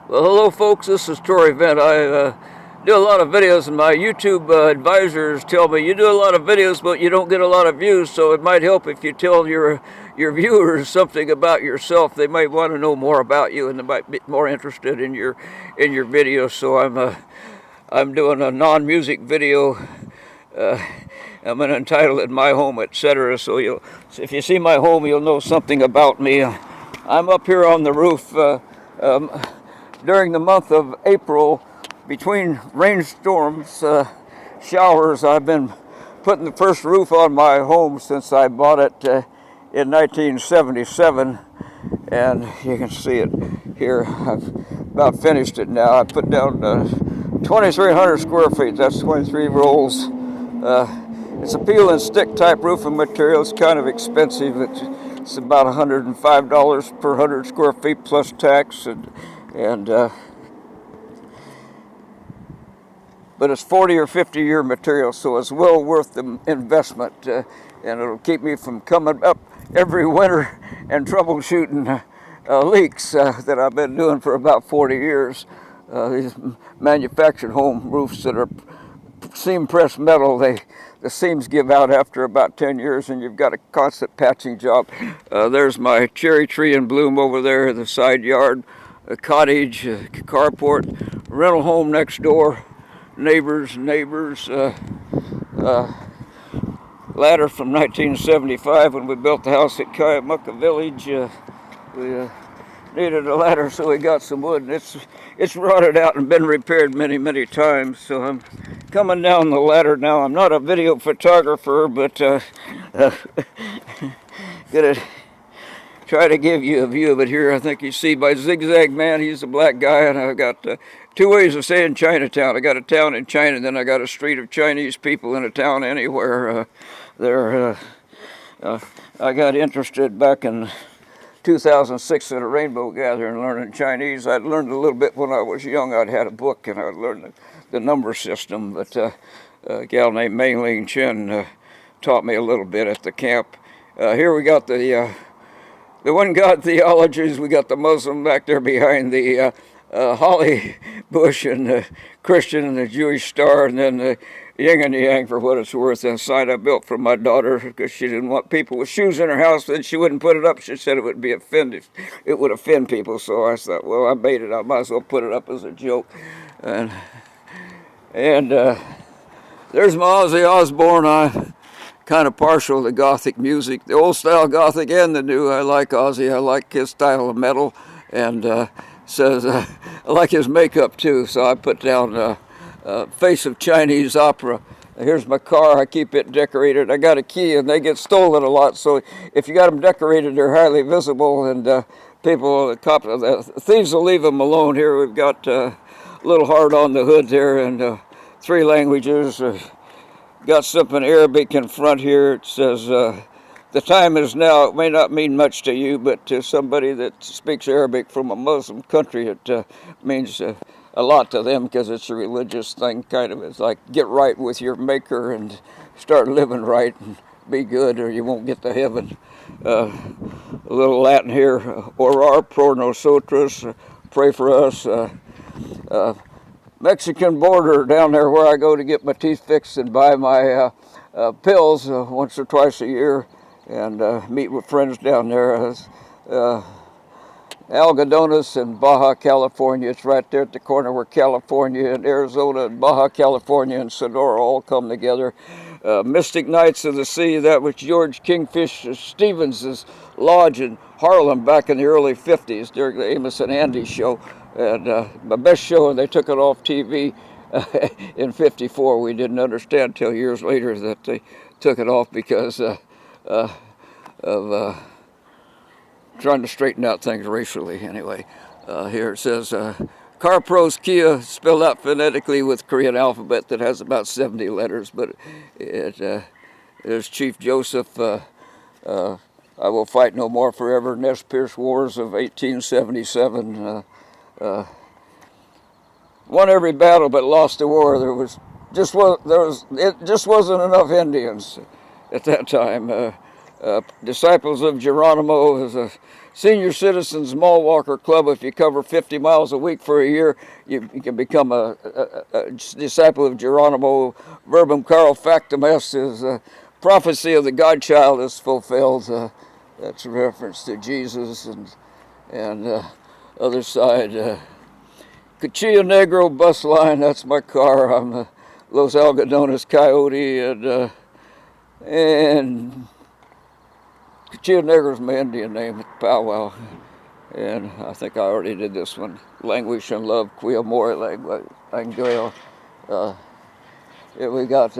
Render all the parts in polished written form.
Well, hello, folks. This is Tory Vent. I do a lot of videos, and my YouTube advisors tell me you do a lot of videos, but you don't get a lot of views. So it might help if you tell your viewers something about yourself. They might want to know more about you, and they might be more interested in your videos. So I'm doing a non-music video. I'm going to entitle it "My Home," etc. So if you see my home, you'll know something about me. I'm up here on the roof. During the month of April, between rainstorms, showers, I've been putting the first roof on my home since I bought it in 1977, and you can see it here. I've about finished it now. I put down 2,300 square feet. That's 23 rolls. It's a peel and stick type roofing material. It's kind of expensive. It's about $105 per 100 square feet plus tax, but it's 40 or 50 year material, so it's well worth the investment, and it'll keep me from coming up every winter and troubleshooting leaks that I've been doing for about 40 years. These manufactured home roofs that are seam pressed metal, the seams give out after about 10 years, and you've got a constant patching job. There's my cherry tree in bloom over there in the side yard. A cottage, a carport, rental home next door, neighbors, ladder from 1975 when we built the house at Kyamuka Village. We needed a ladder, so we got some wood, and it's rotted out and been repaired many times. So I'm coming down the ladder now. I'm not a video photographer, but gonna try to give you a view of it here. I think you see by Zigzag Man, he's a black guy, and I've got two ways of saying Chinatown. I got a town in China, and then I got a street of Chinese people in a town anywhere. I got interested back in 2006 at a rainbow gathering learning Chinese. I'd learned a little bit when I was young. I'd had a book, and I'd learned the number system, but a gal named Mei Ling Chen taught me a little bit at the camp. Here we got the one God theologies. We got the Muslim back there behind the holly bush, and the Christian and the Jewish star, and then the yin and yang, for what it's worth. A sign I built for my daughter because she didn't want people with shoes in her house, and she wouldn't put it up. She said it would be offended. It would offend people. So I thought, well, I made it. I might as well put it up as a joke. And there's my Ozzy Osbourne. I'm kind of partial to Gothic music, the old style Gothic and the new. I like Ozzy. I like his style of metal, and I like his makeup too. So I put down Face of Chinese Opera. Here's my car. I keep it decorated. I got a key, and they get stolen a lot. So if you got them decorated, they're highly visible, and the thieves will leave them alone. Here we've got a little heart on the hood there, and 3 languages. Got something Arabic in front here. It says, the time is now. It may not mean much to you, but to somebody that speaks Arabic from a Muslim country, it means a lot to them because it's a religious thing, kind of. It's like get right with your maker and start living right and be good, or you won't get to heaven. A little Latin here. Orar pro nosotros, pray for us. Mexican border down there where I go to get my teeth fixed and buy my pills once or twice a year, and meet with friends down there. Algodones in Baja California. It's right there at the corner where California and Arizona and Baja California and Sonora all come together. Mystic Knights of the Sea, that was George Kingfish Stevens' lodge in Harlem back in the early 50s during the Amos and Andy show. And my best show, and they took it off TV in '54. We didn't understand till years later that they took it off because of trying to straighten out things racially. Anyway, here it says CarPro's Kia, spelled out phonetically with Korean alphabet that has about 70 letters, but there's Chief Joseph. I Will Fight No More Forever, Nez Perce Wars of 1877. Won every battle but lost the war. It just wasn't enough Indians at that time. Disciples of Geronimo is a Senior Citizens Mall Walker Club. If you cover 50 miles a week for a year, you can become a disciple of Geronimo. Verbum caro factum est is prophecy of the Godchild is fulfilled. That's a reference to Jesus. And other side, Cuchillo Negro bus line, that's my car. I'm a Los Algodones Coyote, and Cuchillo Negro's my Indian name, Powwow. And I think I already did this one. Languish and love, Quia More Langueo. We got,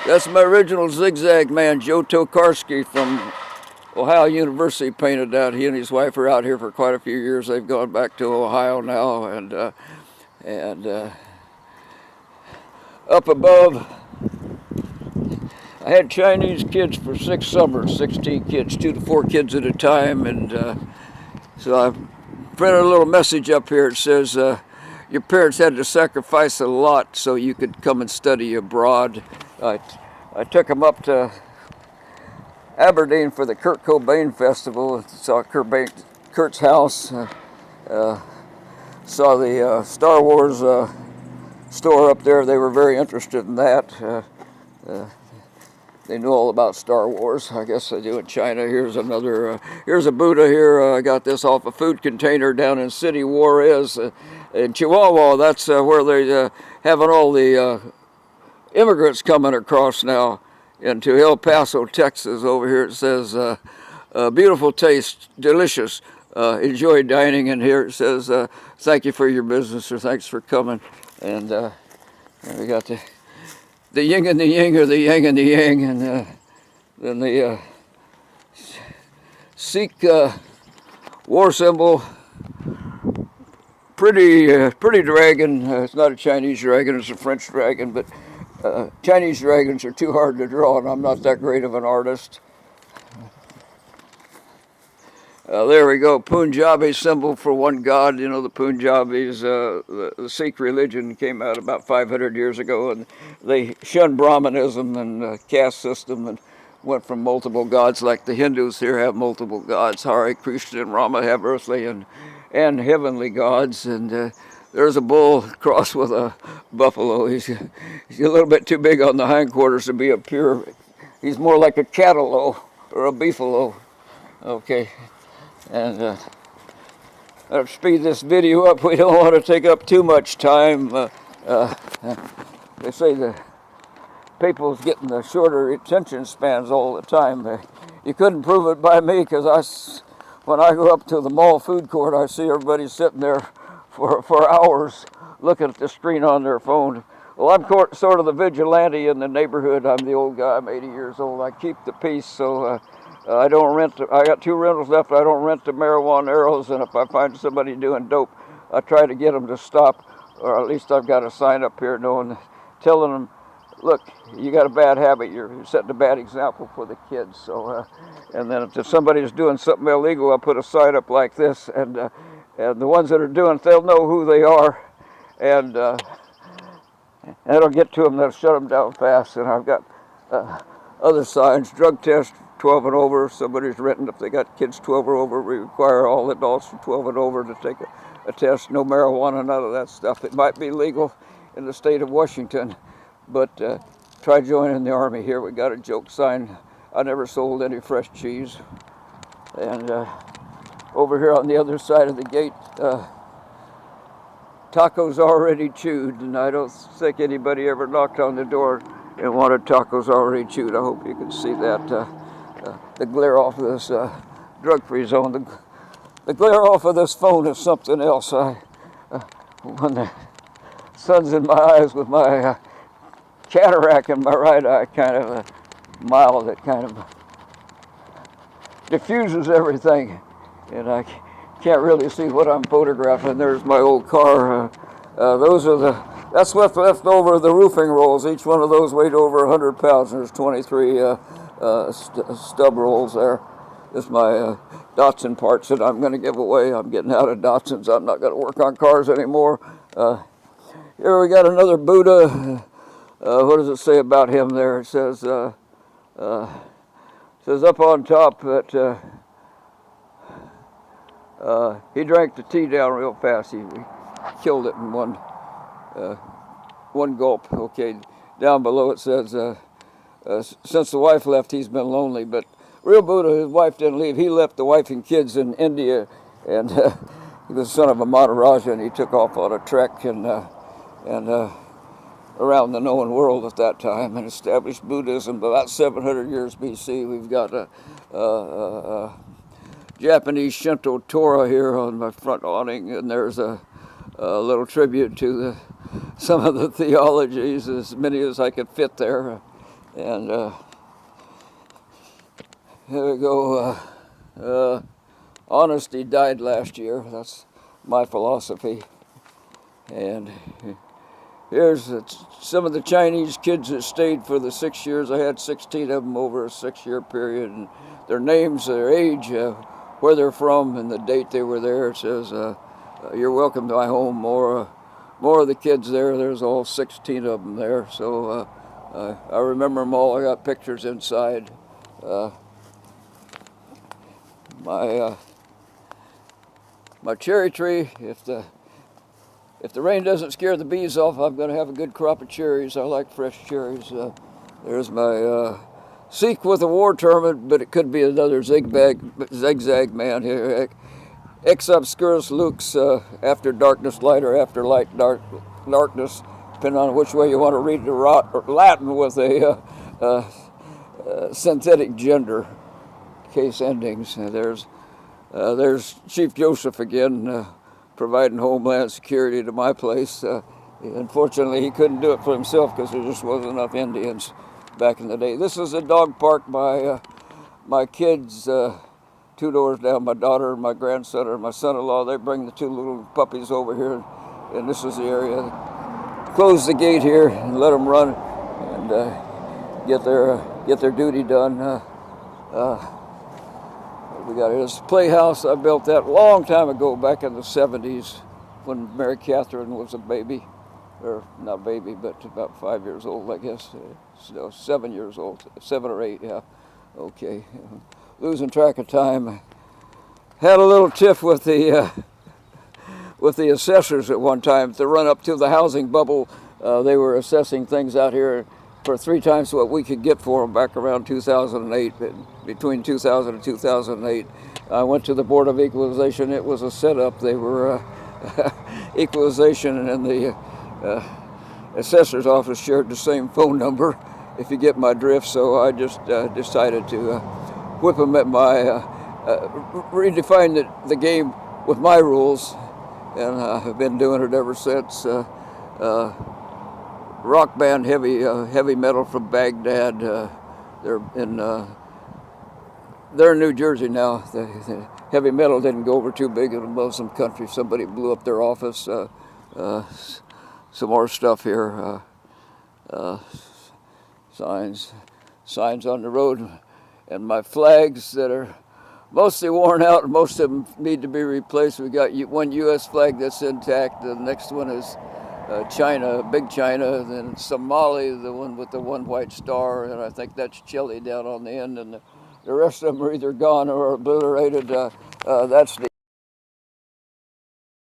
that's my original zigzag man, Joe Tokarski from Ohio University, painted that. He and his wife are out here for quite a few years. They've gone back to Ohio now, and up above, I had Chinese kids for 6 summers, 16 kids, 2 to 4 kids at a time, and so I printed a little message up here. It says, your parents had to sacrifice a lot so you could come and study abroad. I took them up to Aberdeen for the Kurt Cobain Festival. Saw Kurt's house. Saw the Star Wars store up there. They were very interested in that. They knew all about Star Wars. I guess they do in China. Here's another. Here's a Buddha here. I got this off a food container down in City Juarez in Chihuahua. That's where they having all the immigrants coming across now into El Paso, Texas. Over here it says, beautiful taste, delicious. Enjoy dining. And here it says, thank you for your business, or thanks for coming. And we got the yin and the yang, or the yang and the yang, and then the Sikh war symbol. Pretty dragon. It's not a Chinese dragon, it's a French dragon, but Chinese dragons are too hard to draw, and I'm not that great of an artist. There we go, Punjabi symbol for one god. You know, the Punjabis, the Sikh religion came out about 500 years ago, and they shunned Brahmanism and caste system and went from multiple gods, like the Hindus here have multiple gods. Hare Krishna and Rama have earthly and heavenly gods, and there's a bull crossed with a buffalo. He's a little bit too big on the hindquarters to be a pure. He's more like a cattle or a beefalo. Okay. And I'll speed this video up. We don't want to take up too much time. They say the people's getting the shorter attention spans all the time. You couldn't prove it by me, because when I go up to the mall food court, I see everybody sitting there for hours looking at the screen on their phone. Well, I'm sort of the vigilante in the neighborhood. I'm the old guy. I'm 80 years old. I keep the peace, so I don't rent. I got 2 rentals left. I don't rent the marijuana arrows, and if I find somebody doing dope, I try to get them to stop, or at least I've got a sign up here telling them, look, you got a bad habit. You're setting a bad example for the kids. So, and then if somebody's doing something illegal, I'll put a sign up like this, and the ones that are doing it, they'll know who they are, and that'll get to them. That'll shut them down fast. And I've got other signs: drug test 12 and over. If somebody's renting, if they got kids 12 or over, we require all adults from 12 and over to take a test. No marijuana, none of that stuff. It might be legal in the state of Washington, but try joining the Army here. We got a joke sign: I never sold any fresh cheese. And over here on the other side of the gate, tacos already chewed, and I don't think anybody ever knocked on the door and wanted tacos already chewed. I hope you can see that. The glare off of this drug-free zone. The glare off of this phone is something else. When the sun's in my eyes with my cataract in my right eye, kind of mild, it kind of diffuses everything, and I can't really see what I'm photographing. There's my old car. That's what's left over of the roofing rolls. Each one of those weighed over 100 pounds. There's 23 stub rolls there. This is my Datsun parts that I'm going to give away. I'm getting out of Datsuns. I'm not going to work on cars anymore. Here we got another Buddha. What does it say about him there? It says up on top that He drank the tea down real fast. He killed it in one gulp. Okay, down below it says, since the wife left, he's been lonely. But real Buddha, his wife didn't leave. He left the wife and kids in India, and he was the son of a Maharaja, and he took off on a trek and around the known world at that time and established Buddhism. About 700 years BC, we've got a Japanese Shinto Torah here on my front awning, and there's a little tribute to some of the theologies, as many as I could fit there. And here we go. Honesty died last year. That's my philosophy. And here's some of the Chinese kids that stayed for the 6 years. I had 16 of them over a 6-year period. And their names, their age, where they're from, and the date they were there. It says, "You're welcome to my home." More of the kids there. There's all 16 of them there. So I remember them all. I got pictures inside. My cherry tree, if the rain doesn't scare the bees off, I'm going to have a good crop of cherries. I like fresh cherries. There's my Seek with a war tournament, but it could be another zigzag man here. Ex obscurus lux, after darkness, light, or after light, darkness, depending on which way you want to read the Latin with a synthetic gender case endings. There's Chief Joseph again, providing homeland security to my place. Unfortunately, he couldn't do it for himself because there just wasn't enough Indians back in the day. This is a dog park by my kids, 2 doors down. My daughter and my grandson or my son-in-law, they bring the 2 little puppies over here, and this is the area. Close the gate here and let them run and get their duty done. We got this playhouse. I built that a long time ago, back in the 70s, when Mary Catherine was a baby, or not baby, but about 5 years old, I guess. No, 7 years old, 7 or 8, yeah. Okay, losing track of time. Had a little tiff with the assessors at one time. To run up to the housing bubble, they were assessing things out here for 3 times what we could get for them back around 2008, between 2000 and 2008. I went to the Board of Equalization. It was a setup. They were equalization, and the assessor's office shared the same phone number, if you get my drift. So I just decided to whip them at my, redefine the game with my rules, and I've been doing it ever since. Rock band, heavy metal from Baghdad. They're in New Jersey now. The heavy metal didn't go over too big in a Muslim country. Somebody blew up their office. Some more stuff here. Signs on the road, and my flags that are mostly worn out, and most of them need to be replaced. We got one U.S. flag that's intact. The next one is China, big China, then Somali, the one with the one white star, and I think that's Chile down on the end, and the rest of them are either gone or obliterated. That's the